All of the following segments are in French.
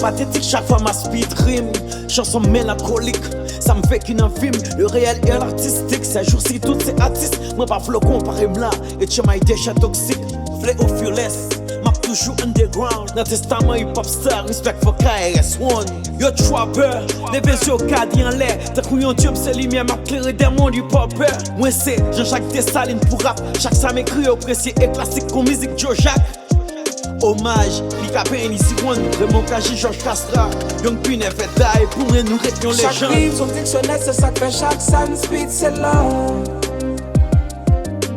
pathétique chaque fois ma speed rime. Chanson mélancolique, ça me fait qu'une envie. Le réel et l'artistique, ces jours-ci tous ces artistes. Moi pas flow comparé là, et tu m'as déjà toxique. Vle ou fearless, m'a toujours underground. Dans testament hip-hop star, respect for KRS-One. Yo trapper, des vaisseaux cadres en l'air. T'as cru un tube, c'est lumière, m'a clairé des mondes du popper. Moi c'est Jean-Jacques Dessalines pour rap. Chaque ça m'écrit au précis et classique comme musique Joe Jacques. Hommage, Picapé, Nissi One, Raymond Kaji, Georges Castra. Young Pine fait taille, pour nous réunions les gens. Chaque livre, son dictionnaire, c'est ça que fait chaque Sanskrit, c'est là.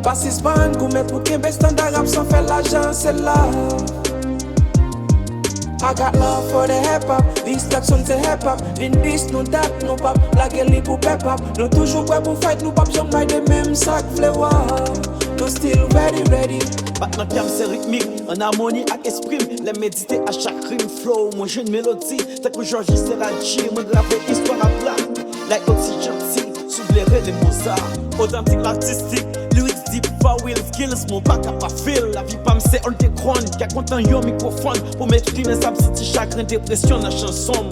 Pas si span, gourmet pour qu'un standard rap sans faire l'argent, c'est là. I got love for the hip-hop, these stacks on the hip-hop. Din this, no that, no pop, la gueule pour pep-up. Nous toujours prêts pour fight, nous pop, j'en maille des mêmes sacs, fléwa. Nous still ready. Battement cam c'est rythmique, en harmonie avec esprit. Les méditer à chaque rime flow, moi j'ai une mélodie. T'as que Georges Serrachi, moi gravé histoire à plat. Like aussi gentil, souverain les Mozart. Authentique l'artistique, lyrics deep, vowel skills. Mon bac a pas fil, la vie pas me c'est on te crône. Qui content yo microphone, pour m'exprimer sa petite chagrin, dépression dans la chanson.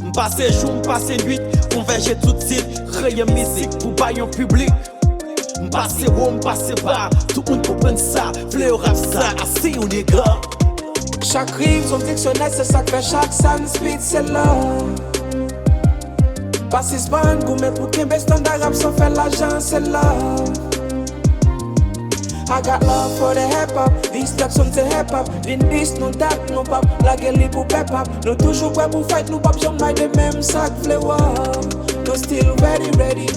M'passe jour, m'passe nuit, converger tout de suite. Rayon musique pour bailler public. M'passe haut, m'passe bas, tout le monde comprend ça. Fleur rap ça, assis on est gras. Chaque rime, son dictionnaire, c'est ça que fait chaque Sanskrit, c'est là. Pas si span, gourmet pour qu'un standard rap sans faire l'argent, c'est là. I got love for the hip-hop, these stacks on the hip-hop. Din this, no that, no pop, la gueule pour pep-up. Nous toujours prêts pour fight, nous pop, j'en maille des mêmes sacs, fléwa. Nous still ready.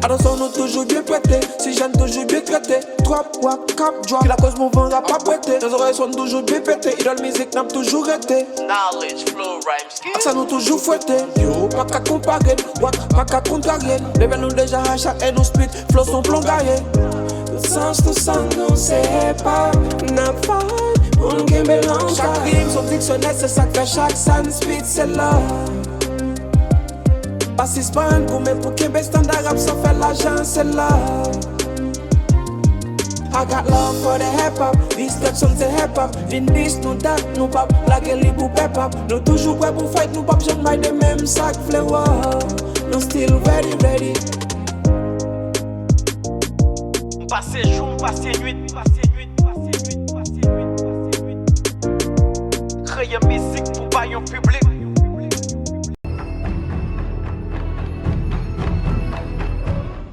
Attention, nous toujours bien prêtés, si j'aime toujours bien traité. Drop, wak, cap, drop, qui la cause mon vent rap pas prêté. Nos oreilles sont toujours bien pétées, idole musique n'a toujours été. Knowledge, flow, rhyme, skill. Ça nous toujours fouetté, yo, pas qu'à comparer, wak, pas qu'à contrarier. Level nous déjà à chaque et nous split, flow sont plongayés. Tout sens, nous c'est pas, n'a pas, on game mélange. Chaque rime, son dictionnaire, c'est ça que fait chaque Sanskrit, c'est là. Pas si span, gourmet pour qu'un standard rap sans faire l'argent, c'est là. I got love for the hip-hop, these stacks on the hip-hop. Din this, no that, no pop, la gueule pour pep-up. Nous toujours prêts pour fight, nous pop, j'en maille des mêmes sacs, fléwa. Nous still ready. M'passe jour, m'passe nuit. Rayon musique pour bailler public.